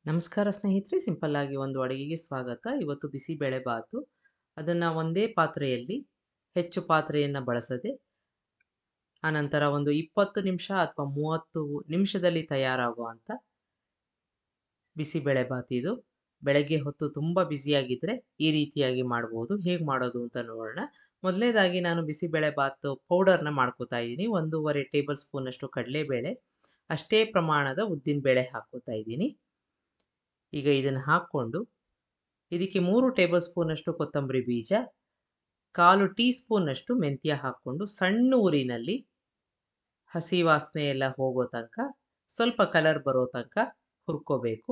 ನಮಸ್ಕಾರ ಸ್ನೇಹಿತರೆ, ಸಿಂಪಲ್ ಆಗಿ ಒಂದು ಅಡುಗೆಗೆ ಸ್ವಾಗತ. ಇವತ್ತು ಬಿಸಿಬೇಳೆ ಬಾತು. ಅದನ್ನು ಒಂದೇ ಪಾತ್ರೆಯಲ್ಲಿ ಹೆಚ್ಚು ಪಾತ್ರೆಯನ್ನು ಬಳಸದೆ ಆನಂತರ ಒಂದು 20 ನಿಮಿಷ ಅಥವಾ 30 ನಿಮಿಷದಲ್ಲಿ ತಯಾರಾಗುವಂಥ ಬಿಸಿಬೇಳೆ ಬಾತ್ ಇದು. ಬೆಳಗ್ಗೆ ಹೊತ್ತು ತುಂಬ ಬ್ಯುಸಿಯಾಗಿದ್ದರೆ ಈ ರೀತಿಯಾಗಿ ಮಾಡ್ಬೋದು. ಹೇಗೆ ಮಾಡೋದು ಅಂತ ನೋಡೋಣ. ಮೊದಲನೇದಾಗಿ ನಾನು ಬಿಸಿಬೇಳೆ ಬಾತ್ ಪೌಡರ್ನ ಮಾಡ್ಕೋತಾ ಇದ್ದೀನಿ. 1.5 ಟೇಬಲ್ ಸ್ಪೂನಷ್ಟು ಕಡಲೆಬೇಳೆ, ಅಷ್ಟೇ ಪ್ರಮಾಣದ ಉದ್ದಿನಬೇಳೆ ಹಾಕ್ಕೋತಾ ಇದ್ದೀನಿ. ಈಗ ಇದನ್ನು ಹಾಕ್ಕೊಂಡು ಇದಕ್ಕೆ 3 ಟೇಬಲ್ ಸ್ಪೂನಷ್ಟು ಕೊತ್ತಂಬರಿ ಬೀಜ, 1/4 ಟೀ ಸ್ಪೂನಷ್ಟು ಮೆಂತ್ಯ ಹಾಕ್ಕೊಂಡು ಸಣ್ಣ ಉರಿನಲ್ಲಿ ಹಸಿ ವಾಸನೆ ಎಲ್ಲ ಹೋಗೋ ತನಕ, ಸ್ವಲ್ಪ ಕಲರ್ ಬರೋ ತನಕ ಹುರ್ಕೋಬೇಕು.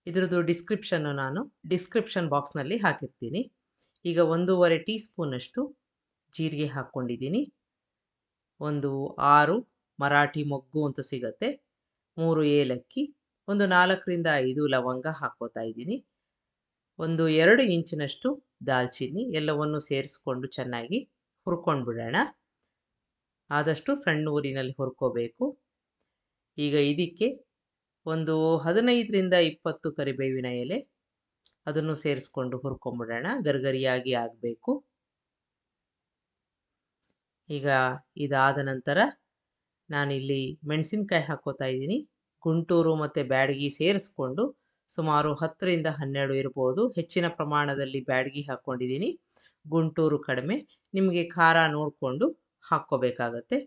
ಇದ್ರದ್ದು ನಾನು ಡಿಸ್ಕ್ರಿಪ್ಷನ್ ಬಾಕ್ಸ್ನಲ್ಲಿ ಹಾಕಿರ್ತೀನಿ. ಈಗ 1.5 ಟೀ ಸ್ಪೂನಷ್ಟು ಜೀರಿಗೆ ಹಾಕ್ಕೊಂಡಿದ್ದೀನಿ. ಒಂದು 6 ಮರಾಠಿ ಮೊಗ್ಗು ಅಂತ ಸಿಗತ್ತೆ, 3 ಏಲಕ್ಕಿ, ಒಂದು 4ರಿಂದ 5 ಲವಂಗ ಹಾಕ್ಕೋತಾ ಇದ್ದೀನಿ. ಒಂದು 2 ಇಂಚಿನಷ್ಟು ದಾಲ್ಚಿನ್ನಿ, ಎಲ್ಲವನ್ನು ಸೇರಿಸ್ಕೊಂಡು ಚೆನ್ನಾಗಿ ಹುರ್ಕೊಂಡು ಬಿಡೋಣ. ಆದಷ್ಟು ಸಣ್ಣ ಊರಿನಲ್ಲಿ ಹುರ್ಕೋಬೇಕು. ಈಗ ಇದಕ್ಕೆ ಒಂದು 15ರಿಂದ 20 ಕರಿಬೇವಿನ ಎಲೆ, ಅದನ್ನು ಸೇರಿಸ್ಕೊಂಡು ಹುರ್ಕೊಂಬಿಡೋಣ. ಗರಿಗರಿಯಾಗಿ ಆಗಬೇಕು. ಈಗ ಇದಾದ ನಂತರ ನಾನಿಲ್ಲಿ ಮೆಣಸಿನ್ಕಾಯಿ ಹಾಕ್ಕೋತಾ ಇದ್ದೀನಿ. ಗುಂಟೂರು ಮತ್ತು ಬ್ಯಾಡಗಿ ಸೇರಿಸ್ಕೊಂಡು ಸುಮಾರು 10ರಿಂದ 12 ಇರ್ಬೋದು. ಹೆಚ್ಚಿನ ಪ್ರಮಾಣದಲ್ಲಿ ಬ್ಯಾಡಗಿ ಹಾಕ್ಕೊಂಡಿದ್ದೀನಿ, ಗುಂಟೂರು ಕಡಿಮೆ. ನಿಮಗೆ ಖಾರ ನೋಡಿಕೊಂಡು ಹಾಕ್ಕೋಬೇಕಾಗತ್ತೆ.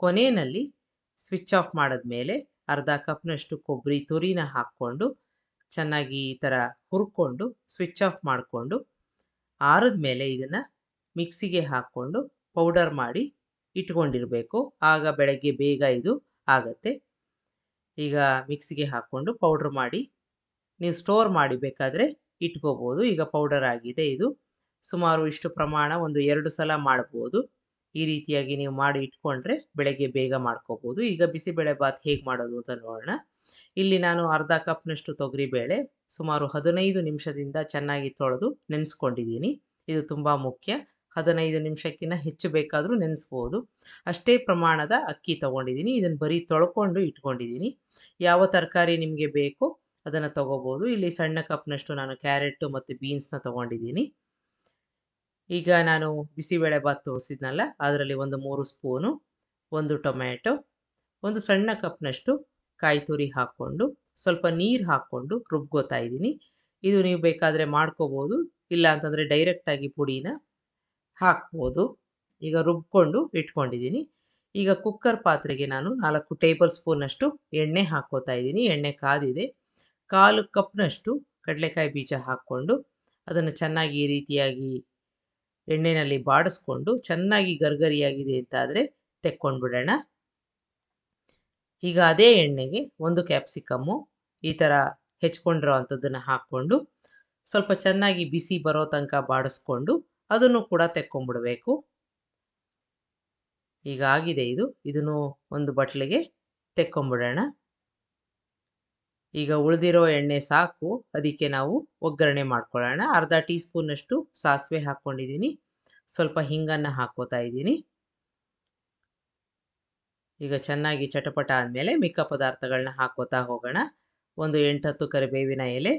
ಕೊನೆಯಲ್ಲಿ ಸ್ವಿಚ್ ಆಫ್ ಮಾಡಿದ್ಮೇಲೆ ಅರ್ಧ ಕಪ್ನಷ್ಟು ಕೊಬ್ಬರಿ ತುರಿನ ಹಾಕ್ಕೊಂಡು ಚೆನ್ನಾಗಿ ಈ ಥರ ಹುರ್ಕೊಂಡು ಸ್ವಿಚ್ ಆಫ್ ಮಾಡಿಕೊಂಡು ಆರಿದ್ಮೇಲೆ ಇದನ್ನು ಮಿಕ್ಸಿಗೆ ಹಾಕ್ಕೊಂಡು ಪೌಡರ್ ಮಾಡಿ ಇಟ್ಕೊಂಡಿರಬೇಕು. ಆಗ ಬೆಳಗ್ಗೆ ಬೇಗ ಇದು ಆಗತ್ತೆ. ಈಗ ಮಿಕ್ಸಿಗೆ ಹಾಕ್ಕೊಂಡು ಪೌಡ್ರ್ ಮಾಡಿ ನೀವು ಸ್ಟೋರ್ ಮಾಡಿ ಬೇಕಾದರೆ ಇಟ್ಕೋಬೋದು. ಈಗ ಪೌಡರ್ ಆಗಿದೆ ಇದು. ಸುಮಾರು ಇಷ್ಟು ಪ್ರಮಾಣ ಒಂದು 2 ಸಲ ಮಾಡ್ಬೋದು. ಈ ರೀತಿಯಾಗಿ ನೀವು ಮಾಡಿ ಇಟ್ಕೊಂಡ್ರೆ ಬೆಳಗ್ಗೆ ಬೇಗ ಮಾಡ್ಕೋಬೋದು. ಈಗ ಬಿಸಿಬೇಳೆ ಬಾತ್ ಹೇಗೆ ಮಾಡೋದು ಅಂತ ನೋಡೋಣ. ಇಲ್ಲಿ ನಾನು ಅರ್ಧ ಕಪ್ನಷ್ಟು ತೊಗರಿಬೇಳೆ ಸುಮಾರು 15 ನಿಮಿಷದಿಂದ ಚೆನ್ನಾಗಿ ತೊಳೆದು ನೆನೆಸ್ಕೊಂಡಿದ್ದೀನಿ. ಇದು ತುಂಬ ಮುಖ್ಯ. 15 ನಿಮಿಷಕ್ಕಿಂತ ಹೆಚ್ಚು ಬೇಕಾದರೂ ನೆನೆಸ್ಬೋದು. ಅಷ್ಟೇ ಪ್ರಮಾಣದ ಅಕ್ಕಿ ತೊಗೊಂಡಿದ್ದೀನಿ. ಇದನ್ನು ಬರೀ ತೊಳ್ಕೊಂಡು ಇಟ್ಕೊಂಡಿದ್ದೀನಿ. ಯಾವ ತರಕಾರಿ ನಿಮಗೆ ಬೇಕೋ ಅದನ್ನು ತೊಗೋಬೋದು. ಇಲ್ಲಿ ಸಣ್ಣ ಕಪ್ನಷ್ಟು ನಾನು ಕ್ಯಾರೆಟು ಮತ್ತು ಬೀನ್ಸ್ನ ತೊಗೊಂಡಿದ್ದೀನಿ. ಈಗ ನಾನು ಬಿಸಿಬೇಳೆ ಬಾತ್ ತೋರಿಸಿದ್ನಲ್ಲ, ಅದರಲ್ಲಿ ಒಂದು 3 ಸ್ಪೂನು, 1 ಟೊಮ್ಯಾಟೊ, ಒಂದು ಸಣ್ಣ ಕಪ್ನಷ್ಟು ಕಾಯಿ ತುರಿ ಹಾಕ್ಕೊಂಡು ಸ್ವಲ್ಪ ನೀರು ಹಾಕ್ಕೊಂಡು ರುಬ್ಕೋತಾ ಇದ್ದೀನಿ. ಇದು ನೀವು ಬೇಕಾದರೆ ಮಾಡ್ಕೋಬೋದು, ಇಲ್ಲ ಅಂತಂದರೆ ಡೈರೆಕ್ಟಾಗಿ ಪುಡಿನ ಹಾಕ್ಬೋದು. ಈಗ ರುಬ್ಕೊಂಡು ಇಟ್ಕೊಂಡಿದ್ದೀನಿ. ಈಗ ಕುಕ್ಕರ್ ಪಾತ್ರೆಗೆ ನಾನು 4 ಟೇಬಲ್ ಸ್ಪೂನಷ್ಟು ಎಣ್ಣೆ ಹಾಕ್ಕೋತಾ ಇದ್ದೀನಿ. ಎಣ್ಣೆ ಕಾದಿದೆ. 1/4 ಕಪ್ನಷ್ಟು ಕಡಲೆಕಾಯಿ ಬೀಜ ಹಾಕ್ಕೊಂಡು ಅದನ್ನು ಚೆನ್ನಾಗಿ ಈ ರೀತಿಯಾಗಿ ಎಣ್ಣೆಯಲ್ಲಿ ಬಾಡಿಸ್ಕೊಂಡು ಚೆನ್ನಾಗಿ ಗರ್ಗರಿಯಾಗಿದೆ ಅಂತಾದರೆ ತೆಕ್ಕೊಂಡ್ಬಿಡೋಣ. ಈಗ ಅದೇ ಎಣ್ಣೆಗೆ 1 ಕ್ಯಾಪ್ಸಿಕಮ್ಮು ಈ ಥರ ಹೆಚ್ಕೊಂಡಿರೋ ಅಂಥದ್ದನ್ನು ಹಾಕ್ಕೊಂಡು ಸ್ವಲ್ಪ ಚೆನ್ನಾಗಿ ಬಿಸಿ ಬರೋ ತನಕ ಬಾಡಿಸ್ಕೊಂಡು ಅದನ್ನು ಕೂಡ ತೆಕ್ಕೊಂಬಿಡಬೇಕು. ಈಗ ಆಗಿದೆ ಇದು. ಇದನ್ನು ಒಂದು ಬಟ್ಲಿಗೆ ತೆಕ್ಕೊಂಬಿಡೋಣ. ಈಗ ಉಳಿದಿರೋ ಎಣ್ಣೆ ಸಾಕು. ಅದಕ್ಕೆ ನಾವು ಒಗ್ಗರಣೆ ಮಾಡ್ಕೊಳ್ಳೋಣ. ಅರ್ಧ ಟೀ ಸ್ಪೂನಷ್ಟು ಸಾಸಿವೆ ಹಾಕ್ಕೊಂಡಿದ್ದೀನಿ. ಸ್ವಲ್ಪ ಹಿಂಗನ್ನು ಹಾಕ್ಕೋತಾ ಇದ್ದೀನಿ. ಈಗ ಚೆನ್ನಾಗಿ ಚಟಪಟ ಆದಮೇಲೆ ಮಿಕ್ಕ ಪದಾರ್ಥಗಳನ್ನ ಹಾಕ್ಕೋತಾ ಹೋಗೋಣ. ಒಂದು 8-10 ಕರಿಬೇವಿನ ಎಲೆ.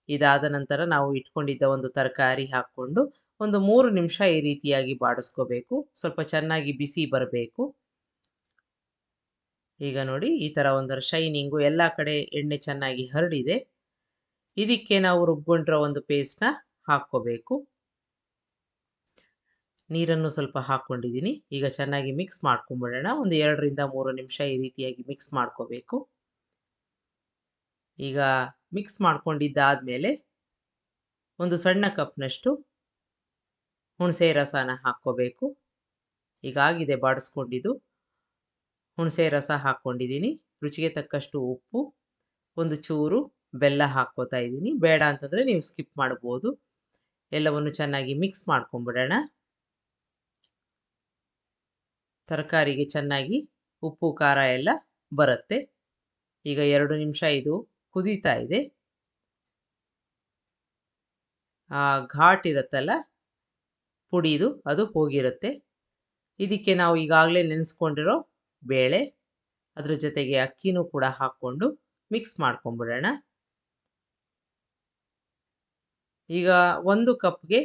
ಇದಾದ ನಂತರ ನಾವು ಇಟ್ಕೊಂಡಿದ್ದ ಒಂದು ತರಕಾರಿ ಹಾಕ್ಕೊಂಡು ಒಂದು 3 ನಿಮಿಷ ಈ ರೀತಿಯಾಗಿ ಬಾಡಿಸ್ಕೋಬೇಕು. ಸ್ವಲ್ಪ ಚೆನ್ನಾಗಿ ಬಿಸಿ ಬರಬೇಕು. ಈಗ ನೋಡಿ ಈ ಥರ ಒಂದರ ಶೈನಿಂಗು ಎಲ್ಲ ಕಡೆ ಎಣ್ಣೆ ಚೆನ್ನಾಗಿ ಹರಡಿದೆ. ಇದಕ್ಕೆ ನಾವು ರುಬ್ಕೊಂಡಿರೋ ಒಂದು ಪೇಸ್ಟ್ನ ಹಾಕ್ಕೋಬೇಕು. ನೀರನ್ನು ಸ್ವಲ್ಪ ಹಾಕ್ಕೊಂಡಿದ್ದೀನಿ. ಈಗ ಚೆನ್ನಾಗಿ ಮಿಕ್ಸ್ ಮಾಡ್ಕೊಂಬಿಡೋಣ. ಒಂದು 2ರಿಂದ 3 ನಿಮಿಷ ಈ ರೀತಿಯಾಗಿ ಮಿಕ್ಸ್ ಮಾಡ್ಕೋಬೇಕು. ಈಗ ಮಿಕ್ಸ್ ಮಾಡ್ಕೊಂಡಿದ್ದಾದಮೇಲೆ ಒಂದು ಸಣ್ಣ ಕಪ್ನಷ್ಟು ಹುಣಸೆ ರಸನ ಹಾಕ್ಕೋಬೇಕು. ಈಗಾಗಿದೆ ಬಾಡಿಸ್ಕೊಂಡಿದ್ದು. ಹುಣಸೆ ರಸ ಹಾಕ್ಕೊಂಡಿದ್ದೀನಿ. ರುಚಿಗೆ ತಕ್ಕಷ್ಟು ಉಪ್ಪು, ಒಂದು ಚೂರು ಬೆಲ್ಲ ಹಾಕ್ಕೋತಾ ಇದ್ದೀನಿ. ಬೇಡ ಅಂತಂದರೆ ನೀವು ಸ್ಕಿಪ್ ಮಾಡ್ಬೋದು. ಎಲ್ಲವನ್ನು ಚೆನ್ನಾಗಿ ಮಿಕ್ಸ್ ಮಾಡ್ಕೊಂಬಿಡೋಣ. ತರಕಾರಿಗೆ ಚೆನ್ನಾಗಿ ಉಪ್ಪು ಖಾರ ಎಲ್ಲ ಬರುತ್ತೆ. ಈಗ 2 ನಿಮಿಷ ಇದು ಕುದೀತಾ ಇದೆ. ಆ ಘಾಟ್ ಇರುತ್ತಲ್ಲ ಪುಡಿದು, ಅದು ಹೋಗಿರುತ್ತೆ. ಇದಕ್ಕೆ ನಾವು ಈಗಾಗಲೇ ನೆನೆಸ್ಕೊಂಡಿರೋ ಬೇಳೆ, ಅದ್ರ ಜೊತೆಗೆ ಅಕ್ಕಿನೂ ಕೂಡ ಹಾಕ್ಕೊಂಡು ಮಿಕ್ಸ್ ಮಾಡ್ಕೊಂಬಿಡೋಣ. ಈಗ 1 ಕಪ್ಗೆ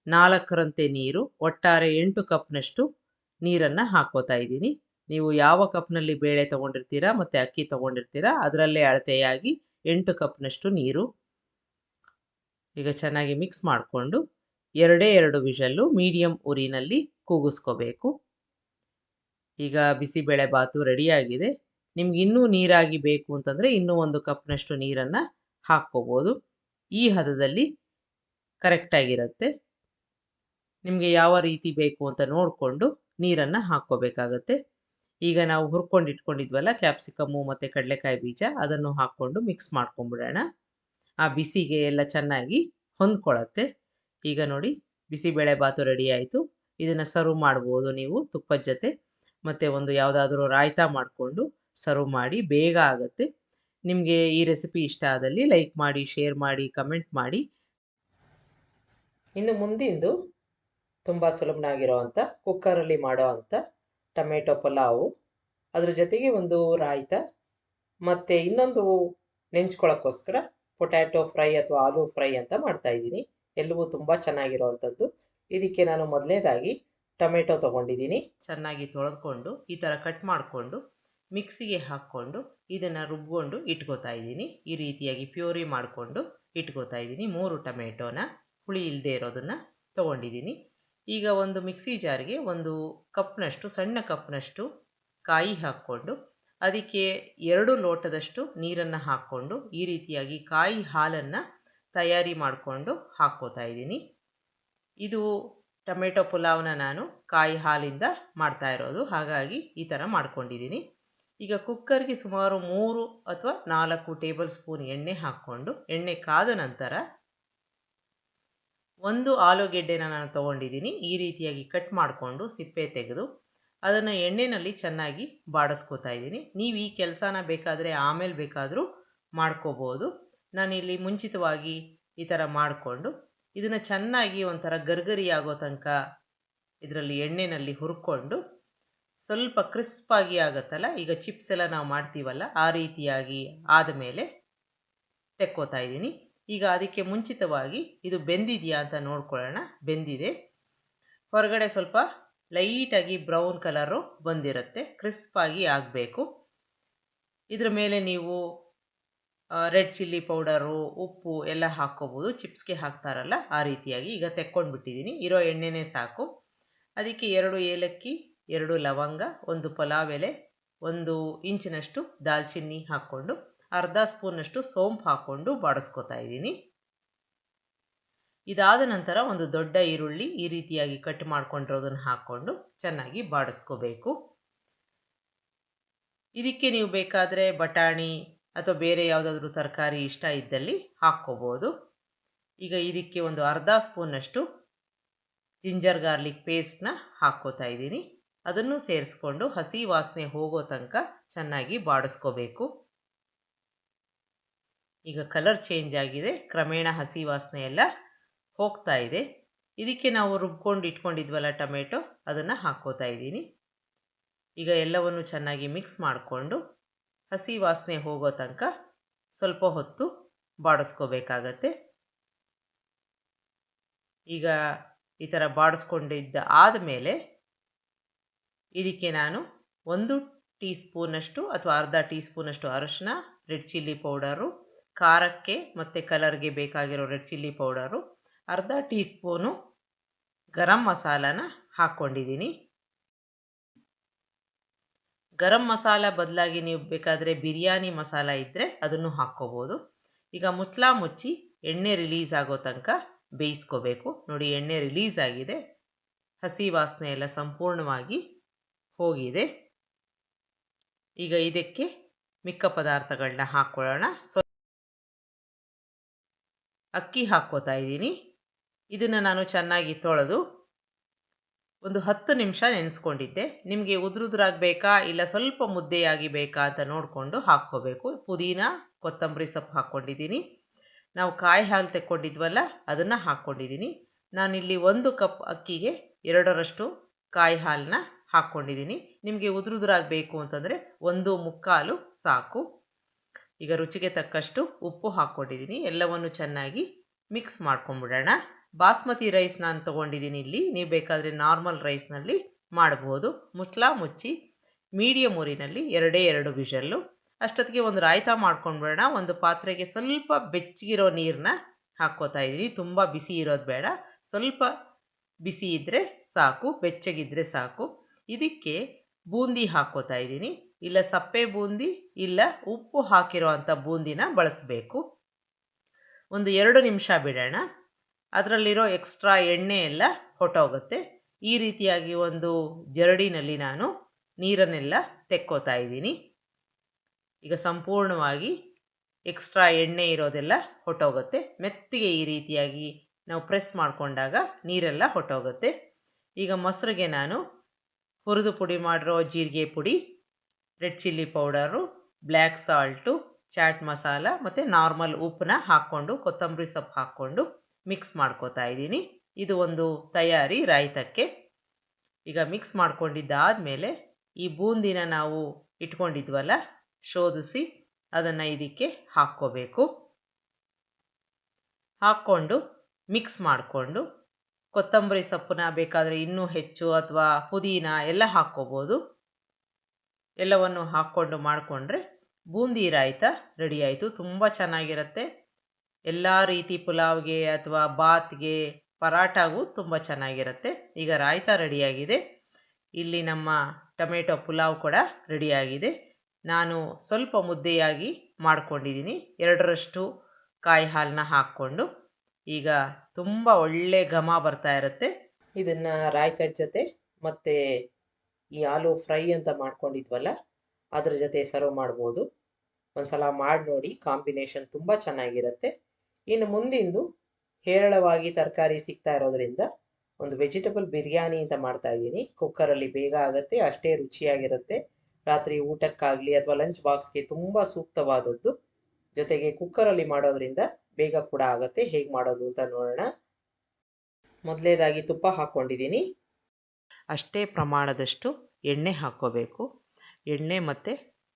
4ರಂತೆ ನೀರು, ಒಟ್ಟಾರೆ 8 ಕಪ್ನಷ್ಟು ನೀರನ್ನು ಹಾಕ್ಕೋತಾ ಇದ್ದೀನಿ. ನೀವು ಯಾವ ಕಪ್ನಲ್ಲಿ ಬೇಳೆ ತೊಗೊಂಡಿರ್ತೀರಾ ಮತ್ತು ಅಕ್ಕಿ ತೊಗೊಂಡಿರ್ತೀರಾ ಅದರಲ್ಲೇ ಅಳತೆಯಾಗಿ 8 ಕಪ್ನಷ್ಟು ನೀರು. ಈಗ ಚೆನ್ನಾಗಿ ಮಿಕ್ಸ್ ಮಾಡಿಕೊಂಡು 2 ವಿಷಲ್ಲು ಮೀಡಿಯಮ್ ಉರಿನಲ್ಲಿ ಕೂಗಿಸ್ಕೋಬೇಕು. ಈಗ ಬಿಸಿಬೇಳೆ ಬಾತು ರೆಡಿಯಾಗಿದೆ. ನಿಮ್ಗೆ ಇನ್ನೂ ನೀರಾಗಿ ಬೇಕು ಅಂತಂದರೆ ಇನ್ನೂ 1 ಕಪ್ನಷ್ಟು ನೀರನ್ನು ಹಾಕ್ಕೋಬೋದು. ಈ ಹದದಲ್ಲಿ ಕರೆಕ್ಟಾಗಿರುತ್ತೆ. ನಿಮಗೆ ಯಾವ ರೀತಿ ಬೇಕು ಅಂತ ನೋಡಿಕೊಂಡು ನೀರನ್ನು ಹಾಕ್ಕೋಬೇಕಾಗತ್ತೆ. ಈಗ ನಾವು ಹುರ್ಕೊಂಡು ಇಟ್ಕೊಂಡಿದ್ವಲ್ಲ ಕ್ಯಾಪ್ಸಿಕಮ್ಮು ಮತ್ತು ಕಡಲೆಕಾಯಿ ಬೀಜ, ಅದನ್ನು ಹಾಕ್ಕೊಂಡು ಮಿಕ್ಸ್ ಮಾಡ್ಕೊಂಬಿಡೋಣ. ಆ ಬಿಸಿಗೆ ಎಲ್ಲ ಚೆನ್ನಾಗಿ ಹೊಂದ್ಕೊಳ್ಳುತ್ತೆ. ಈಗ ನೋಡಿ ಬಿಸಿಬೇಳೆ ಬಾತು ರೆಡಿ ಆಯಿತು. ಇದನ್ನು ಸರ್ವ್ ಮಾಡ್ಬೋದು ನೀವು ತುಪ್ಪದ ಜೊತೆ, ಮತ್ತು ಒಂದು ಯಾವುದಾದ್ರೂ ರಾಯ್ತ ಮಾಡಿಕೊಂಡು ಸರ್ವ್ ಮಾಡಿ, ಬೇಗ ಆಗುತ್ತೆ. ನಿಮಗೆ ಈ ರೆಸಿಪಿ ಇಷ್ಟ ಆದಲ್ಲಿ ಲೈಕ್ ಮಾಡಿ, ಶೇರ್ ಮಾಡಿ, ಕಮೆಂಟ್ ಮಾಡಿ. ಇನ್ನು ಮುಂದಿಂದು ತುಂಬ ಸುಲಭನಾಗಿರೋ ಅಂಥ ಕುಕ್ಕರಲ್ಲಿ ಮಾಡೋ ಅಂಥ ಟೊಮೆಟೊ ಪಲಾವು, ಅದ್ರ ಜೊತೆಗೆ ಒಂದು ರಾಯ್ತ, ಮತ್ತು ಇನ್ನೊಂದು ನೆಂಚ್ಕೊಳ್ಳೋಕ್ಕೋಸ್ಕರ ಪೊಟ್ಯಾಟೊ ಫ್ರೈ ಅಥವಾ ಆಲೂ ಫ್ರೈ ಅಂತ ಮಾಡ್ತಾಯಿದ್ದೀನಿ. ಎಲ್ಲವೂ ತುಂಬ ಚೆನ್ನಾಗಿರೋ ಅಂಥದ್ದು. ಇದಕ್ಕೆ ನಾನು ಮೊದಲನೇದಾಗಿ ಟೊಮೆಟೊ ತೊಗೊಂಡಿದ್ದೀನಿ. ಚೆನ್ನಾಗಿ ತೊಳೆದುಕೊಂಡು ಈ ಥರ ಕಟ್ ಮಾಡಿಕೊಂಡು ಮಿಕ್ಸಿಗೆ ಹಾಕ್ಕೊಂಡು ಇದನ್ನು ರುಬ್ಕೊಂಡು ಇಟ್ಕೋತಾ ಇದ್ದೀನಿ. ಈ ರೀತಿಯಾಗಿ ಪ್ಯೂರಿ ಮಾಡಿಕೊಂಡು ಇಟ್ಕೋತಾ ಇದ್ದೀನಿ. 3 ಟೊಮೆಟೊನ ಹುಳಿ ಇಲ್ಲದೆ ಇರೋದನ್ನು ತೊಗೊಂಡಿದ್ದೀನಿ. ಈಗ ಒಂದು ಮಿಕ್ಸಿ ಜಾರ್ಗೆ 1 ಕಪ್ನಷ್ಟು, ಸಣ್ಣ ಕಪ್ನಷ್ಟು ಕಾಯಿ ಹಾಕ್ಕೊಂಡು ಅದಕ್ಕೆ 2 ಲೋಟದಷ್ಟು ನೀರನ್ನು ಹಾಕ್ಕೊಂಡು ಈ ರೀತಿಯಾಗಿ ಕಾಯಿ ಹಾಲನ್ನು ತಯಾರಿ ಮಾಡಿಕೊಂಡು ಹಾಕ್ಕೋತಾ ಇದ್ದೀನಿ. ಇದು ಟೊಮೆಟೊ ಪುಲಾವ್ನ ನಾನು ಕಾಯಿ ಹಾಲಿಂದ ಮಾಡ್ತಾ ಇರೋದು, ಹಾಗಾಗಿ ಈ ಥರ ಮಾಡ್ಕೊಂಡಿದ್ದೀನಿ. ಈಗ ಕುಕ್ಕರ್ಗೆ ಸುಮಾರು 3 ಅಥವಾ 4 ಟೇಬಲ್ ಸ್ಪೂನ್ ಎಣ್ಣೆ ಹಾಕ್ಕೊಂಡು, ಎಣ್ಣೆ ಕಾದ ನಂತರ 1 ಆಲೂಗೆಡ್ಡೆನ ನಾನು ತೊಗೊಂಡಿದ್ದೀನಿ. ಈ ರೀತಿಯಾಗಿ ಕಟ್ ಮಾಡಿಕೊಂಡು ಸಿಪ್ಪೆ ತೆಗೆದು ಅದನ್ನು ಎಣ್ಣೆಯಲ್ಲಿ ಚೆನ್ನಾಗಿ ಬಾಡಿಸ್ಕೋತಾ ಇದ್ದೀನಿ. ನೀವು ಈ ಕೆಲಸನ ಬೇಕಾದರೆ ಆಮೇಲೆ ಬೇಕಾದರೂ ಮಾಡ್ಕೋಬೋದು. ನಾನಿಲ್ಲಿ ಮುಂಚಿತವಾಗಿ ಈ ಥರ ಮಾಡಿಕೊಂಡು ಇದನ್ನು ಚೆನ್ನಾಗಿ ಒಂಥರ ಗರ್ಗರಿ ಆಗೋ ತನಕ ಇದರಲ್ಲಿ ಎಣ್ಣೆಯಲ್ಲಿ ಹುರ್ಕೊಂಡು ಸ್ವಲ್ಪ ಕ್ರಿಸ್ಪಾಗಿ ಆಗುತ್ತಲ್ಲ, ಈಗ ಚಿಪ್ಸ್ ಎಲ್ಲ ನಾವು ಮಾಡ್ತೀವಲ್ಲ ಆ ರೀತಿಯಾಗಿ ಆದಮೇಲೆ ತೆಕ್ಕೋತಾ ಇದ್ದೀನಿ. ಈಗ ಅದಕ್ಕೆ ಮುಂಚಿತವಾಗಿ ಇದು ಬೆಂದಿದೆಯಾ ಅಂತ ನೋಡ್ಕೊಳ್ಳೋಣ. ಬೆಂದಿದೆ. ಹೊರಗಡೆ ಸ್ವಲ್ಪ ಲೈಟಾಗಿ ಬ್ರೌನ್ ಕಲರು ಬಂದಿರುತ್ತೆ, ಕ್ರಿಸ್ಪಾಗಿ ಆಗಬೇಕು. ಇದ್ರ ಮೇಲೆ ನೀವು ರೆಡ್ ಚಿಲ್ಲಿ ಪೌಡರು, ಉಪ್ಪು ಎಲ್ಲ ಹಾಕ್ಕೋಬೋದು, ಚಿಪ್ಸ್ಗೆ ಹಾಕ್ತಾರಲ್ಲ ಆ ರೀತಿಯಾಗಿ. ಈಗ ತೆಕ್ಕೊಂಡ್ಬಿಟ್ಟಿದ್ದೀನಿ. ಇರೋ ಎಣ್ಣೆನೇ ಸಾಕು. ಅದಕ್ಕೆ 2 ಏಲಕ್ಕಿ, 2 ಲವಂಗ, 1 ಪಲಾವ್ ಎಲೆ, 1 ಇಂಚಿನಷ್ಟು ದಾಲ್ಚಿನ್ನಿ ಹಾಕ್ಕೊಂಡು ಅರ್ಧ ಸ್ಪೂನಷ್ಟು ಸೋಂಪು ಹಾಕ್ಕೊಂಡು ಬಾಡಿಸ್ಕೋತಾ ಇದ್ದೀನಿ. ಇದಾದ ನಂತರ ಒಂದು ದೊಡ್ಡ ಈರುಳ್ಳಿ ಈ ರೀತಿಯಾಗಿ ಕಟ್ ಮಾಡ್ಕೊಂಡಿರೋದನ್ನು ಹಾಕ್ಕೊಂಡು ಚೆನ್ನಾಗಿ ಬಾಡಿಸ್ಕೋಬೇಕು. ಇದಕ್ಕೆ ನೀವು ಬೇಕಾದರೆ ಬಟಾಣಿ ಅಥವಾ ಬೇರೆ ಯಾವುದಾದ್ರೂ ತರಕಾರಿ ಇಷ್ಟ ಇದ್ದಲ್ಲಿ ಹಾಕ್ಕೋಬೋದು. ಈಗ ಇದಕ್ಕೆ ಒಂದು ಅರ್ಧ ಸ್ಪೂನಷ್ಟು ಜಿಂಜರ್ ಗಾರ್ಲಿಕ್ ಪೇಸ್ಟ್ನ ಹಾಕ್ಕೋತಾ ಇದ್ದೀನಿ. ಅದನ್ನು ಸೇರಿಸ್ಕೊಂಡು ಹಸಿ ವಾಸನೆ ಹೋಗೋ ತನಕ ಚೆನ್ನಾಗಿ ಬಾಡಿಸ್ಕೋಬೇಕು. ಈಗ ಕಲರ್ ಚೇಂಜ್ ಆಗಿದೆ, ಕ್ರಮೇಣ ಹಸಿ ವಾಸನೆ ಎಲ್ಲ ಹೋಗ್ತಾ ಇದೆ. ಇದಕ್ಕೆ ನಾವು ರುಬ್ಕೊಂಡು ಇಟ್ಕೊಂಡಿದ್ವಲ್ಲ ಟೊಮೆಟೊ, ಅದನ್ನು ಹಾಕ್ಕೋತಾ ಇದ್ದೀನಿ. ಈಗ ಎಲ್ಲವನ್ನು ಚೆನ್ನಾಗಿ ಮಿಕ್ಸ್ ಮಾಡಿಕೊಂಡು ಹಸಿ ವಾಸನೆ ಹೋಗೋ ತನಕ ಸ್ವಲ್ಪ ಹೊತ್ತು ಬಾಡಿಸ್ಕೋಬೇಕಾಗತ್ತೆ. ಈಗ ಈ ಥರ ಬಾಡಿಸ್ಕೊಂಡಿದ್ದ ಆದಮೇಲೆ ಇದಕ್ಕೆ ನಾನು 1 ಟೀ ಸ್ಪೂನಷ್ಟು ಅಥವಾ ಅರ್ಧ ಟೀ ಸ್ಪೂನಷ್ಟು ಅರಿಶಿನ, ರೆಡ್ ಚಿಲ್ಲಿ ಪೌಡರು, ಖಾರಕ್ಕೆ ಮತ್ತು ಕಲರ್ಗೆ ಬೇಕಾಗಿರೋ ರೆಡ್ ಚಿಲ್ಲಿ ಪೌಡರು, ಅರ್ಧ ಟೀ ಸ್ಪೂನು ಗರಂ ಮಸಾಲಾನ ಹಾಕ್ಕೊಂಡಿದ್ದೀನಿ. ಗರಂ ಮಸಾಲ ಬದಲಾಗಿ ನೀವು ಬೇಕಾದರೆ ಬಿರಿಯಾನಿ ಮಸಾಲ ಇದ್ದರೆ ಅದನ್ನು ಹಾಕ್ಕೋಬೋದು. ಈಗ ಮುಚ್ಚಿ ಎಣ್ಣೆ ರಿಲೀಸ್ ಆಗೋ ತನಕ ಬೇಯಿಸ್ಕೋಬೇಕು. ನೋಡಿ, ಎಣ್ಣೆ ರಿಲೀಸ್ ಆಗಿದೆ, ಹಸಿ ವಾಸನೆ ಎಲ್ಲ ಸಂಪೂರ್ಣವಾಗಿ ಹೋಗಿದೆ. ಈಗ ಇದಕ್ಕೆ ಮಿಕ್ಕ ಪದಾರ್ಥಗಳನ್ನ ಹಾಕ್ಕೊಳ್ಳೋಣ. ಅಕ್ಕಿ ಹಾಕ್ಕೋತಾ ಇದ್ದೀನಿ. ಇದನ್ನು ನಾನು ಚೆನ್ನಾಗಿ ತೊಳೆದು ಒಂದು 10 ನಿಮಿಷ ನೆನೆಸ್ಕೊಂಡಿದ್ದೆ. ನಿಮಗೆ ಉದುರಾಗಬೇಕಾ ಇಲ್ಲ ಸ್ವಲ್ಪ ಮುದ್ದೆಯಾಗಿ ಬೇಕಾ ಅಂತ ನೋಡಿಕೊಂಡು ಹಾಕ್ಕೋಬೇಕು. ಪುದೀನ, ಕೊತ್ತಂಬರಿ ಸೊಪ್ಪು ಹಾಕ್ಕೊಂಡಿದ್ದೀನಿ. ನಾವು ಕಾಯಿ ಹಾಲು ತೆಕ್ಕೊಂಡಿದ್ವಲ್ಲ ಅದನ್ನು ಹಾಕ್ಕೊಂಡಿದ್ದೀನಿ. ನಾನಿಲ್ಲಿ 1 ಕಪ್ ಅಕ್ಕಿಗೆ 2ರಷ್ಟು ಕಾಯಿ ಹಾಲನ್ನ ಹಾಕ್ಕೊಂಡಿದ್ದೀನಿ. ನಿಮಗೆ ಉದುರಾಗಬೇಕು ಅಂತಂದರೆ 1/4 ಸಾಕು. ಈಗ ರುಚಿಗೆ ತಕ್ಕಷ್ಟು ಉಪ್ಪು ಹಾಕ್ಕೊಂಡಿದ್ದೀನಿ. ಎಲ್ಲವನ್ನು ಚೆನ್ನಾಗಿ ಮಿಕ್ಸ್ ಮಾಡ್ಕೊಂಬಿಡೋಣ. ಬಾಸ್ಮತಿ ರೈಸ್ ನಾನು ತೊಗೊಂಡಿದ್ದೀನಿ ಇಲ್ಲಿ, ನೀವು ಬೇಕಾದರೆ ನಾರ್ಮಲ್ ರೈಸ್ನಲ್ಲಿ ಮಾಡ್ಬೋದು. ಮುಚ್ಚಳ ಮುಚ್ಚಿ ಮೀಡಿಯಮ್ ಊರಿನಲ್ಲಿ 2 ವಿಷಲ್ಲು. ಅಷ್ಟೊತ್ತಿಗೆ ಒಂದು ರಾಯ್ತ ಮಾಡ್ಕೊಂಡ್ಬಿಡೋಣ. ಒಂದು ಪಾತ್ರೆಗೆ ಸ್ವಲ್ಪ ಬೆಚ್ಚಗಿರೋ ನೀರನ್ನ ಹಾಕ್ಕೋತಾ ಇದ್ದೀನಿ. ತುಂಬ ಬಿಸಿ ಇರೋದು ಬೇಡ, ಸ್ವಲ್ಪ ಬಿಸಿ ಇದ್ದರೆ ಸಾಕು, ಬೆಚ್ಚಗಿದ್ರೆ ಸಾಕು. ಇದಕ್ಕೆ ಬೂಂದಿ ಹಾಕ್ಕೋತಾ ಇದ್ದೀನಿ. ಇಲ್ಲ ಸಪ್ಪೆ ಬೂಂದಿ, ಇಲ್ಲ ಉಪ್ಪು ಹಾಕಿರೋ ಅಂಥ ಬೂಂದಿನ ಬಳಸಬೇಕು. ಒಂದು 2 ನಿಮಿಷ ಬಿಡೋಣ. ಅದರಲ್ಲಿರೋ ಎಕ್ಸ್ಟ್ರಾ ಎಣ್ಣೆ ಎಲ್ಲ ಹೊಟ್ಟೋಗುತ್ತೆ. ಈ ರೀತಿಯಾಗಿ ಒಂದು ಜರಡಿನಲ್ಲಿ ನಾನು ನೀರನ್ನೆಲ್ಲ ತೆಕ್ಕೋತಾ ಇದ್ದೀನಿ. ಈಗ ಸಂಪೂರ್ಣವಾಗಿ ಎಕ್ಸ್ಟ್ರಾ ಎಣ್ಣೆ ಇರೋದೆಲ್ಲ ಹೊಟ್ಟೋಗುತ್ತೆ. ಮೆತ್ತಿಗೆ ಈ ರೀತಿಯಾಗಿ ನಾವು ಪ್ರೆಸ್ ಮಾಡಿಕೊಂಡಾಗ ನೀರೆಲ್ಲ ಹೊಟ್ಟೋಗುತ್ತೆ. ಈಗ ಮೊಸರಿಗೆ ನಾನು ಹುರಿದು ಪುಡಿ ಮಾಡಿರೋ ಜೀರಿಗೆ ಪುಡಿ, red chilli powder, black salt, chaat masala ಮತ್ತು ನಾರ್ಮಲ್ ಉಪ್ಪನ್ನ ಹಾಕ್ಕೊಂಡು ಕೊತ್ತಂಬರಿ ಸೊಪ್ಪು ಹಾಕ್ಕೊಂಡು ಮಿಕ್ಸ್ ಮಾಡ್ಕೋತಾ ಇದ್ದೀನಿ. ಇದು ಒಂದು ತಯಾರಿ ರಾಯ್ತಕ್ಕೆ. ಈಗ ಮಿಕ್ಸ್ ಮಾಡ್ಕೊಂಡಿದ್ದಾದಮೇಲೆ ಈ ಬೂಂದಿನ ನಾವು ಇಟ್ಕೊಂಡಿದ್ವಲ್ಲ, ಶೋಧಿಸಿ ಅದನ್ನು ಇದಕ್ಕೆ ಹಾಕ್ಕೋಬೇಕು. ಹಾಕ್ಕೊಂಡು ಮಿಕ್ಸ್ ಮಾಡಿಕೊಂಡು ಕೊತ್ತಂಬರಿ ಸೊಪ್ಪನ್ನ ಬೇಕಾದರೆ ಇನ್ನೂ ಹೆಚ್ಚು ಅಥವಾ ಪುದೀನ ಎಲ್ಲ ಹಾಕ್ಕೋಬೋದು. ಎಲ್ಲವನ್ನು ಹಾಕ್ಕೊಂಡು ಮಾಡಿಕೊಂಡ್ರೆ ಬೂಂದಿ ರಾಯ್ತ ರೆಡಿ ಆಯಿತು. ತುಂಬ ಚೆನ್ನಾಗಿರುತ್ತೆ. ಎಲ್ಲ ರೀತಿ ಪುಲಾವ್ಗೆ ಅಥವಾ ಬಾತ್ಗೆ, ಪರಾಟಾಗೂ ತುಂಬ ಚೆನ್ನಾಗಿರುತ್ತೆ. ಈಗ ರಾಯ್ತ ರೆಡಿಯಾಗಿದೆ. ಇಲ್ಲಿ ನಮ್ಮ ಟೊಮೆಟೊ ಪುಲಾವ್ ಕೂಡ ರೆಡಿಯಾಗಿದೆ. ನಾನು ಸ್ವಲ್ಪ ಮುದ್ದೆಯಾಗಿ ಮಾಡ್ಕೊಂಡಿದ್ದೀನಿ. 2ರಷ್ಟು ಕಾಯಿ ಹಾಲನ್ನ ಹಾಕ್ಕೊಂಡು. ಈಗ ತುಂಬ ಒಳ್ಳೆ ಘಮ ಬರ್ತಾ ಇರುತ್ತೆ. ಇದನ್ನು ರಾಯ್ತದ ಜೊತೆ ಮತ್ತು ಈ ಆಲೂ ಫ್ರೈ ಅಂತ ಮಾಡ್ಕೊಂಡಿದ್ವಲ್ಲ ಅದ್ರ ಜೊತೆ ಸರ್ವ್ ಮಾಡ್ಬೋದು. ಒಂದ್ಸಲ ಮಾಡಿ ನೋಡಿ, ಕಾಂಬಿನೇಷನ್ ತುಂಬ ಚೆನ್ನಾಗಿರುತ್ತೆ. ಇನ್ನು ಮುಂದಿಂದು ಹೇರಳವಾಗಿ ತರಕಾರಿ ಸಿಗ್ತಾ ಇರೋದ್ರಿಂದ ಒಂದು ವೆಜಿಟಬಲ್ ಬಿರಿಯಾನಿ ಅಂತ ಮಾಡ್ತಾ ಇದ್ದೀನಿ. ಕುಕ್ಕರಲ್ಲಿ ಬೇಗ ಆಗುತ್ತೆ, ಅಷ್ಟೇ ರುಚಿಯಾಗಿರುತ್ತೆ. ರಾತ್ರಿ ಊಟಕ್ಕಾಗಲಿ ಅಥವಾ ಲಂಚ್ ಬಾಕ್ಸ್ಗೆ ತುಂಬ ಸೂಕ್ತವಾದದ್ದು. ಜೊತೆಗೆ ಕುಕ್ಕರಲ್ಲಿ ಮಾಡೋದ್ರಿಂದ ಬೇಗ ಕೂಡ ಆಗುತ್ತೆ. ಹೇಗೆ ಮಾಡೋದು ಅಂತ ನೋಡೋಣ. ಮೊದಲನೇದಾಗಿ ತುಪ್ಪ ಹಾಕ್ಕೊಂಡಿದ್ದೀನಿ. ಅಷ್ಟೇ ಪ್ರಮಾಣದಷ್ಟು ಎಣ್ಣೆ ಹಾಕ್ಕೋಬೇಕು. ಎಣ್ಣೆ ಮತ್ತು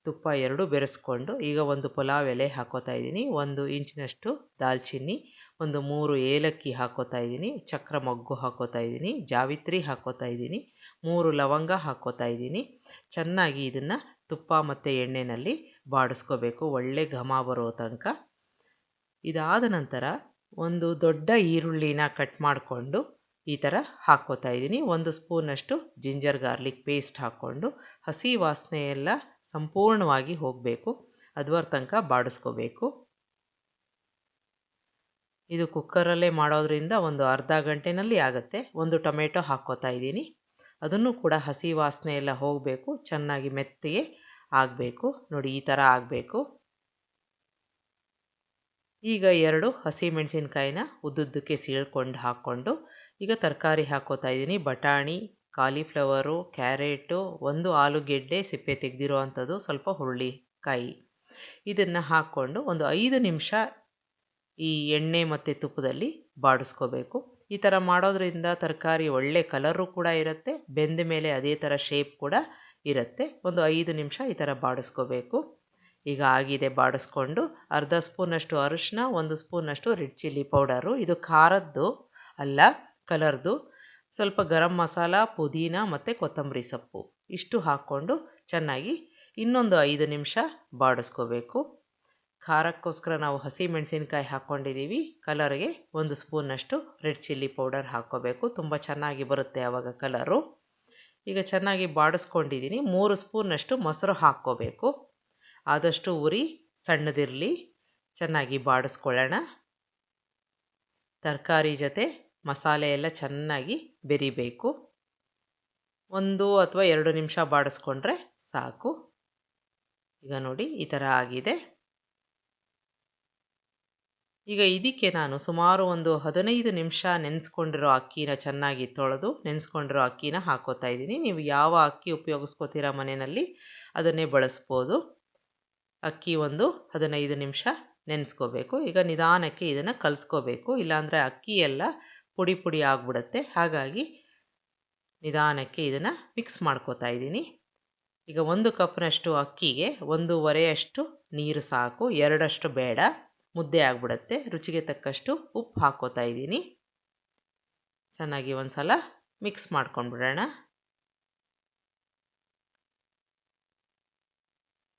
ತುಪ್ಪ ಎರಡೂ ಬೆರೆಸ್ಕೊಂಡು ಈಗ ಒಂದು ಪುಲಾವ್ ಎಲೆ ಹಾಕೋತಾ ಇದ್ದೀನಿ. 1 ಇಂಚಿನಷ್ಟು ದಾಲ್ಚಿನ್ನಿ, ಒಂದು 3 ಏಲಕ್ಕಿ ಹಾಕೋತಾ ಇದ್ದೀನಿ. ಚಕ್ರ ಮೊಗ್ಗು ಹಾಕೋತಾ ಇದ್ದೀನಿ. ಜಾವಿತ್ರಿ ಹಾಕೋತಾ ಇದ್ದೀನಿ. 3 ಲವಂಗ ಹಾಕೋತಾ ಇದ್ದೀನಿ. ಚೆನ್ನಾಗಿ ಇದನ್ನು ತುಪ್ಪ ಮತ್ತು ಎಣ್ಣೆಯಲ್ಲಿ ಬಾಡಿಸ್ಕೋಬೇಕು, ಒಳ್ಳೆ ಘಮ ಬರೋ ತನಕ. ಇದಾದ ನಂತರ ಒಂದು ದೊಡ್ಡ ಈರುಳ್ಳಿನ ಕಟ್ ಮಾಡಿಕೊಂಡು ಈ ಥರ ಹಾಕ್ಕೋತಾ ಇದ್ದೀನಿ. 1 ಸ್ಪೂನಷ್ಟು ಜಿಂಜರ್ ಗಾರ್ಲಿಕ್ ಪೇಸ್ಟ್ ಹಾಕ್ಕೊಂಡು ಹಸಿ ವಾಸನೆ ಎಲ್ಲ ಸಂಪೂರ್ಣವಾಗಿ ಹೋಗಬೇಕು, ಅದುವರ ತನಕ ಬಾಡಿಸ್ಕೋಬೇಕು. ಇದು ಕುಕ್ಕರಲ್ಲೇ ಮಾಡೋದ್ರಿಂದ ಒಂದು ಅರ್ಧ ಗಂಟೆನಲ್ಲಿ ಆಗುತ್ತೆ. 1 ಟೊಮೆಟೊ ಹಾಕ್ಕೋತಾ ಇದ್ದೀನಿ. ಅದನ್ನು ಕೂಡ ಹಸಿ ವಾಸನೆ ಎಲ್ಲ ಹೋಗಬೇಕು, ಚೆನ್ನಾಗಿ ಮೆತ್ತಗೆ ಆಗಬೇಕು. ನೋಡಿ ಈ ಥರ ಆಗಬೇಕು. ಈಗ 2 ಹಸಿಮೆಣಸಿನ್ಕಾಯಿನ ಉದ್ದುದ್ದಕ್ಕೆ ಸೀಳ್ಕೊಂಡು ಹಾಕ್ಕೊಂಡು ಈಗ ತರಕಾರಿ ಹಾಕ್ಕೋತಾ ಇದ್ದೀನಿ. ಬಟಾಣಿ, ಕಾಲಿಫ್ಲವರು, ಕ್ಯಾರೆಟು, 1 ಆಲೂಗೆಡ್ಡೆ ಸಿಪ್ಪೆ ತೆಗೆದಿರೋ ಅಂಥದ್ದು, ಸ್ವಲ್ಪ ಹುರುಳಿಕಾಯಿ. ಇದನ್ನು ಹಾಕ್ಕೊಂಡು ಒಂದು 5 ನಿಮಿಷ ಈ ಎಣ್ಣೆ ಮತ್ತು ತುಪ್ಪದಲ್ಲಿ ಬಾಡಿಸ್ಕೋಬೇಕು. ಈ ಥರ ಮಾಡೋದ್ರಿಂದ ತರಕಾರಿ ಒಳ್ಳೆ ಕಲರು ಕೂಡ ಇರುತ್ತೆ, ಬೆಂದ ಮೇಲೆ ಅದೇ ಥರ ಶೇಪ್ ಕೂಡ ಇರುತ್ತೆ. ಒಂದು 5 ನಿಮಿಷ ಈ ಥರ ಬಾಡಿಸ್ಕೋಬೇಕು. ಈಗ ಆಗಿದೆ ಬಾಡಿಸ್ಕೊಂಡು. ಅರ್ಧ ಸ್ಪೂನಷ್ಟು ಅರಿಶಿನ, 1 ಸ್ಪೂನಷ್ಟು ರೆಡ್ ಚಿಲ್ಲಿ ಪೌಡರು. ಇದು ಖಾರದ್ದು ಅಲ್ಲ, ಕಲರ್ದು. ಸ್ವಲ್ಪ ಗರಂ ಮಸಾಲ, ಪುದೀನ ಮತ್ತು ಕೊತ್ತಂಬರಿ ಸೊಪ್ಪು ಇಷ್ಟು ಹಾಕ್ಕೊಂಡು ಚೆನ್ನಾಗಿ ಇನ್ನೊಂದು 5 ನಿಮಿಷ ಬಾಡಿಸ್ಕೋಬೇಕು. ಖಾರಕ್ಕೋಸ್ಕರ ನಾವು ಹಸಿ ಮೆಣಸಿನ್ಕಾಯಿ ಹಾಕ್ಕೊಂಡಿದ್ದೀವಿ. ಕಲರ್ಗೆ 1 ಸ್ಪೂನಷ್ಟು ರೆಡ್ ಚಿಲ್ಲಿ ಪೌಡರ್ ಹಾಕ್ಕೋಬೇಕು, ತುಂಬ ಚೆನ್ನಾಗಿ ಬರುತ್ತೆ ಆವಾಗ ಕಲರು. ಈಗ ಚೆನ್ನಾಗಿ ಬಾಡಿಸ್ಕೊಂಡಿದ್ದೀನಿ. 3 ಸ್ಪೂನಷ್ಟು ಮೊಸರು ಹಾಕ್ಕೋಬೇಕು. ಆದಷ್ಟು ಉರಿ ಸಣ್ಣದಿರಲಿ. ಚೆನ್ನಾಗಿ ಬಾಡಿಸ್ಕೊಳ್ಳೋಣ. ತರಕಾರಿ ಜೊತೆ ಮಸಾಲೆ ಎಲ್ಲ ಚೆನ್ನಾಗಿ ಬೆರಿಬೇಕು. 1 ಅಥವಾ 2 ನಿಮಿಷ ಬಾಡಿಸ್ಕೊಂಡ್ರೆ ಸಾಕು. ಈಗ ನೋಡಿ ಈ ಥರ ಆಗಿದೆ. ಈಗ ಇದಕ್ಕೆ ನಾನು ಸುಮಾರು ಒಂದು 15 ನಿಮಿಷ ನೆನೆಸ್ಕೊಂಡಿರೋ ಅಕ್ಕಿನ ಚೆನ್ನಾಗಿ ತೊಳೆದು ನೆನೆಸ್ಕೊಂಡಿರೋ ಅಕ್ಕಿನ ಹಾಕೋತಾ ಇದ್ದೀನಿ. ನೀವು ಯಾವ ಅಕ್ಕಿ ಉಪಯೋಗಿಸ್ಕೋತೀರಾ ಮನೆಯಲ್ಲಿ ಅದನ್ನೇ ಬಳಸ್ಬೋದು. ಅಕ್ಕಿ ಒಂದು 15 ನಿಮಿಷ ನೆನೆಸ್ಕೋಬೇಕು. ಈಗ ನಿಧಾನಕ್ಕೆ ಇದನ್ನು ಕಲಿಸ್ಕೋಬೇಕು, ಇಲ್ಲಾಂದರೆ ಅಕ್ಕಿ ಎಲ್ಲ ಪುಡಿ ಪುಡಿ ಆಗಿಬಿಡುತ್ತೆ. ಹಾಗಾಗಿ ನಿಧಾನಕ್ಕೆ ಇದನ್ನು ಮಿಕ್ಸ್ ಮಾಡ್ಕೋತಾ ಇದ್ದೀನಿ. ಈಗ 1 ಕಪ್ನಷ್ಟು ಅಕ್ಕಿಗೆ 1.5 ನೀರು ಸಾಕು, 2 ಬೇಡ. ಮುದ್ದೆ ಆಗಿಬಿಡುತ್ತೆ. ರುಚಿಗೆ ತಕ್ಕಷ್ಟು ಉಪ್ಪು ಹಾಕ್ಕೋತಾ ಇದ್ದೀನಿ. ಚೆನ್ನಾಗಿ ಒಂದು ಸಲ ಮಿಕ್ಸ್ ಮಾಡ್ಕೊಂಡ್ಬಿಡೋಣ.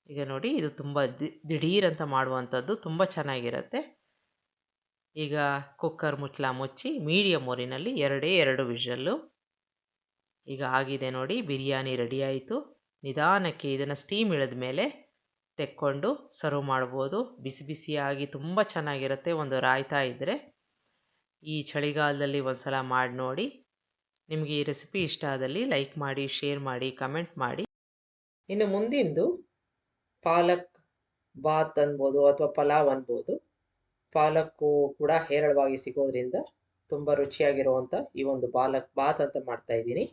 ಈಗ ನೋಡಿ, ಇದು ತುಂಬ ದಿಢೀರಂತ ಮಾಡುವಂಥದ್ದು, ತುಂಬ ಚೆನ್ನಾಗಿರುತ್ತೆ. ಈಗ ಕುಕ್ಕರ್ ಮುಚ್ಚಳ ಮುಚ್ಚಿ ಮೀಡಿಯಮ್ ಊರಿನಲ್ಲಿ 2 ವಿಷಲ್ಲು. ಈಗ ಆಗಿದೆ ನೋಡಿ, ಬಿರಿಯಾನಿ ರೆಡಿ ಆಯಿತು. ನಿಧಾನಕ್ಕೆ ಇದನ್ನು ಸ್ಟೀಮ್ ಇಳಿದ ಮೇಲೆ ತೆಕ್ಕೊಂಡು ಸರ್ವ್ ಮಾಡ್ಬೋದು. ಬಿಸಿ ಬಿಸಿಯಾಗಿ ತುಂಬ ಚೆನ್ನಾಗಿರುತ್ತೆ. ಒಂದು ರಾಯ್ತಾ ಇದ್ದರೆ ಈ ಚಳಿಗಾಲದಲ್ಲಿ ಒಂದು ಸಲ ಮಾಡಿ ನೋಡಿ. ನಿಮಗೆ ಈ ರೆಸಿಪಿ ಇಷ್ಟ ಆದಲ್ಲಿ ಲೈಕ್ ಮಾಡಿ, ಶೇರ್ ಮಾಡಿ, ಕಮೆಂಟ್ ಮಾಡಿ. ಇನ್ನು ಮುಂದಿಂದು ಪಾಲಕ್ ಬಾತ್ ಅನ್ಬೋದು ಅಥವಾ ಪಲಾವ್ ಅನ್ಬೋದು. ಪಾಲಕ್ಕು ಕೂಡ ಹೇರಳವಾಗಿ ಸಿಗೋದ್ರಿಂದ ತುಂಬ ರುಚಿಯಾಗಿರುವಂಥ ಈ ಒಂದು ಪಾಲಕ್ ಬಾತ್ ಅಂತ ಮಾಡ್ತಾ ಇದ್ದೀನಿ.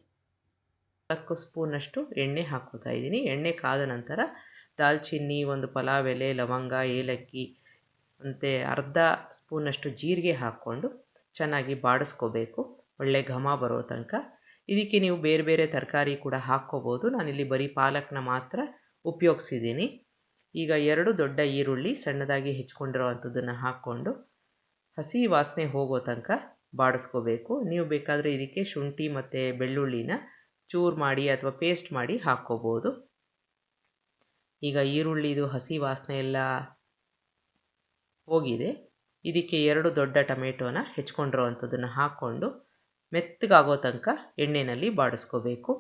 4 ಸ್ಪೂನಷ್ಟು ಎಣ್ಣೆ ಹಾಕ್ಕೋತಾ ಇದ್ದೀನಿ. ಎಣ್ಣೆ ಕಾದ ನಂತರ ದಾಲ್ಚಿನ್ನಿ, ಒಂದು ಪಲಾವ್ ಎಲೆ, ಲವಂಗ, ಏಲಕ್ಕಿ ಮತ್ತು ಅರ್ಧ ಸ್ಪೂನಷ್ಟು ಜೀರಿಗೆ ಹಾಕ್ಕೊಂಡು ಚೆನ್ನಾಗಿ ಬಾಡಿಸ್ಕೋಬೇಕು, ಒಳ್ಳೆ ಘಮ ಬರೋ ತನಕ. ಇದಕ್ಕೆ ನೀವು ಬೇರೆ ಬೇರೆ ತರಕಾರಿ ಕೂಡ ಹಾಕ್ಕೋಬೋದು. ನಾನಿಲ್ಲಿ ಬರೀ ಪಾಲಕ್ನ ಮಾತ್ರ ಉಪಯೋಗಿಸಿದ್ದೀನಿ. ಈಗ 2 ದೊಡ್ಡ ಈರುಳ್ಳಿ ಸಣ್ಣದಾಗಿ ಹೆಚ್ಕೊಂಡಿರೋ ಅಂಥದ್ದನ್ನು ಹಾಕ್ಕೊಂಡು ಹಸಿ ವಾಸನೆ ಹೋಗೋ ತನಕ ಬಾಡಿಸ್ಕೋಬೇಕು. ನೀವು ಬೇಕಾದರೆ ಇದಕ್ಕೆ ಶುಂಠಿ ಮತ್ತು ಬೆಳ್ಳುಳ್ಳಿನ ಚೂರು ಮಾಡಿ ಅಥವಾ ಪೇಸ್ಟ್ ಮಾಡಿ ಹಾಕ್ಕೋಬೋದು. ಈಗ ಈರುಳ್ಳಿದು ಹಸಿ ವಾಸನೆ ಎಲ್ಲ ಹೋಗಿದೆ. ಇದಕ್ಕೆ 2 ದೊಡ್ಡ ಟೊಮೆಟೊನ ಹೆಚ್ಕೊಂಡಿರೋ ಅಂಥದ್ದನ್ನು ಹಾಕ್ಕೊಂಡು ಮೆತ್ತಗಾಗೋ ತನಕ ಎಣ್ಣೆಯಲ್ಲಿ ಬಾಡಿಸ್ಕೋಬೇಕು.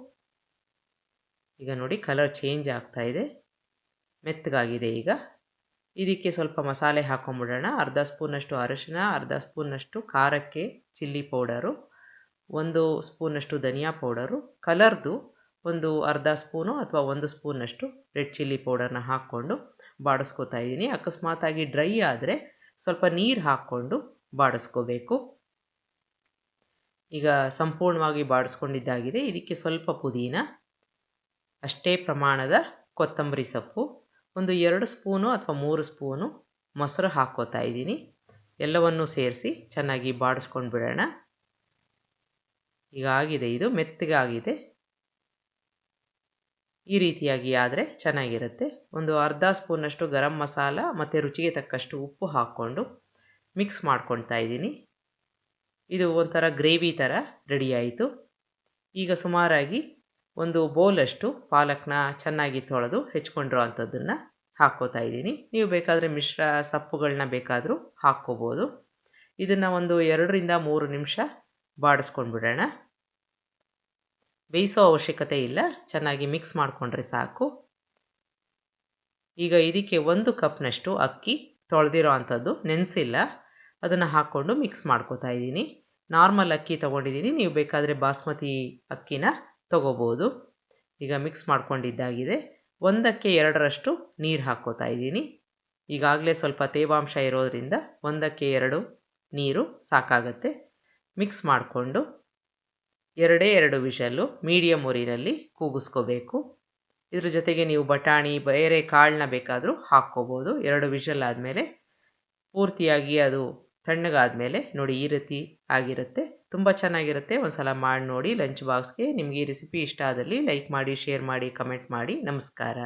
ಈಗ ನೋಡಿ, ಕಲರ್ ಚೇಂಜ್ ಆಗ್ತಾ ಇದೆ, ಮೆತ್ತಗಾಗಿದೆ. ಈಗ ಇದಕ್ಕೆ ಸ್ವಲ್ಪ ಮಸಾಲೆ ಹಾಕ್ಕೊಂಬಿಡೋಣ. ಅರ್ಧ ಸ್ಪೂನಷ್ಟು ಅರಿಶಿನ, ಅರ್ಧ ಸ್ಪೂನಷ್ಟು ಖಾರಕ್ಕೆ ಚಿಲ್ಲಿ ಪೌಡರು, 1 ಸ್ಪೂನಷ್ಟು ಧನಿಯಾ ಪೌಡರು, ಕಲರ್ದು ಒಂದು ಅರ್ಧ ಸ್ಪೂನು ಅಥವಾ 1 ಸ್ಪೂನಷ್ಟು ರೆಡ್ ಚಿಲ್ಲಿ ಪೌಡರ್ನ ಹಾಕ್ಕೊಂಡು ಬಾಡಿಸ್ಕೋತಾ ಇದ್ದೀನಿ. ಅಕಸ್ಮಾತಾಗಿ ಡ್ರೈ ಆದರೆ ಸ್ವಲ್ಪ ನೀರು ಹಾಕ್ಕೊಂಡು ಬಾಡಿಸ್ಕೋಬೇಕು. ಈಗ ಸಂಪೂರ್ಣವಾಗಿ ಬಾಡಿಸ್ಕೊಂಡಿದ್ದಾಗಿದೆ. ಇದಕ್ಕೆ ಸ್ವಲ್ಪ ಪುದೀನ, ಅಷ್ಟೇ ಪ್ರಮಾಣದ ಕೊತ್ತಂಬರಿ ಸೊಪ್ಪು, ಒಂದು 2 ಸ್ಪೂನು ಅಥವಾ 3 ಸ್ಪೂನು ಮೊಸರು ಹಾಕ್ಕೋತಾ ಇದ್ದೀನಿ. ಎಲ್ಲವನ್ನೂ ಸೇರಿಸಿ ಚೆನ್ನಾಗಿ ಬಾಡಿಸ್ಕೊಂಡು ಬಿಡೋಣ. ಈಗ ಆಗಿದೆ, ಇದು ಮೆತ್ತಗಾಗಿದೆ. ಈ ರೀತಿಯಾಗಿ ಆದರೆ ಚೆನ್ನಾಗಿರುತ್ತೆ. ಒಂದು ಅರ್ಧ ಸ್ಪೂನಷ್ಟು ಗರಂ ಮಸಾಲ ಮತ್ತು ರುಚಿಗೆ ತಕ್ಕಷ್ಟು ಉಪ್ಪು ಹಾಕ್ಕೊಂಡು ಮಿಕ್ಸ್ ಮಾಡ್ಕೊಳ್ತಾ ಇದ್ದೀನಿ. ಇದು ಒಂಥರ ಗ್ರೇವಿ ಥರ ರೆಡಿ ಆಯಿತು. ಈಗ ಸುಮಾರಾಗಿ ಒಂದು ಬೌಲಷ್ಟು ಪಾಲಕ್ನ ಚೆನ್ನಾಗಿ ತೊಳೆದು ಹೆಚ್ಕೊಂಡಿರೋ ಅಂಥದ್ದನ್ನು ಹಾಕ್ಕೋತಾ ಇದ್ದೀನಿ. ನೀವು ಬೇಕಾದರೆ ಮಿಶ್ರ ಸೊಪ್ಪುಗಳನ್ನ ಬೇಕಾದರೂ ಹಾಕ್ಕೋಬೋದು. ಇದನ್ನು ಒಂದು 2ರಿಂದ 3 ನಿಮಿಷ ಬಾಡಿಸ್ಕೊಂಡು ಬಿಡೋಣ. ಬೇಯಿಸೋ ಅವಶ್ಯಕತೆ ಇಲ್ಲ, ಚೆನ್ನಾಗಿ ಮಿಕ್ಸ್ ಮಾಡಿಕೊಂಡ್ರೆ ಸಾಕು. ಈಗ ಇದಕ್ಕೆ 1 ಕಪ್ನಷ್ಟು ಅಕ್ಕಿ ತೊಳೆದಿರೋ ಅಂಥದ್ದು, ನೆನೆಸಿಲ್ಲ, ಅದನ್ನು ಹಾಕ್ಕೊಂಡು ಮಿಕ್ಸ್ ಮಾಡ್ಕೋತಾ ಇದ್ದೀನಿ. ನಾರ್ಮಲ್ ಅಕ್ಕಿ ತೊಗೊಂಡಿದ್ದೀನಿ, ನೀವು ಬೇಕಾದರೆ ಬಾಸ್ಮತಿ ಅಕ್ಕಿನ ತೊಗೋಬೋದು. ಈಗ ಮಿಕ್ಸ್ ಮಾಡ್ಕೊಂಡಿದ್ದಾಗಿದೆ. 1ಕ್ಕೆ 2ರಷ್ಟು ನೀರು ಹಾಕ್ಕೋತಾ ಇದ್ದೀನಿ. ಈಗಾಗಲೇ ಸ್ವಲ್ಪ ತೇವಾಂಶ ಇರೋದ್ರಿಂದ 1ಕ್ಕೆ 2 ನೀರು ಸಾಕಾಗತ್ತೆ. ಮಿಕ್ಸ್ ಮಾಡಿಕೊಂಡು 2 ವಿಷಲ್ಲು ಮೀಡಿಯಮ್ ಉರಿನಲ್ಲಿ ಕೂಗಿಸ್ಕೋಬೇಕು. ಇದ್ರ ಜೊತೆಗೆ ನೀವು ಬಟಾಣಿ, ಬೇರೆ ಕಾಳನ್ನ ಬೇಕಾದರೂ ಹಾಕ್ಕೋಬೋದು. 2 ವಿಷಲ್ ಆದಮೇಲೆ ಪೂರ್ತಿಯಾಗಿ ಅದು ತಣ್ಣಗಾದಮೇಲೆ ನೋಡಿ ಈ ರೀತಿ ಆಗಿರುತ್ತೆ. ತುಂಬ ಚೆನ್ನಾಗಿರುತ್ತೆ. ಒಂದು ಸಲ ಮಾಡಿ ನೋಡಿ ಲಂಚ್ ಬಾಕ್ಸ್ಗೆ. ನಿಮಗೆ ಈ ರೆಸಿಪಿ ಇಷ್ಟ ಆದಲ್ಲಿ ಲೈಕ್ ಮಾಡಿ, ಶೇರ್ ಮಾಡಿ, ಕಮೆಂಟ್ ಮಾಡಿ. ನಮಸ್ಕಾರ.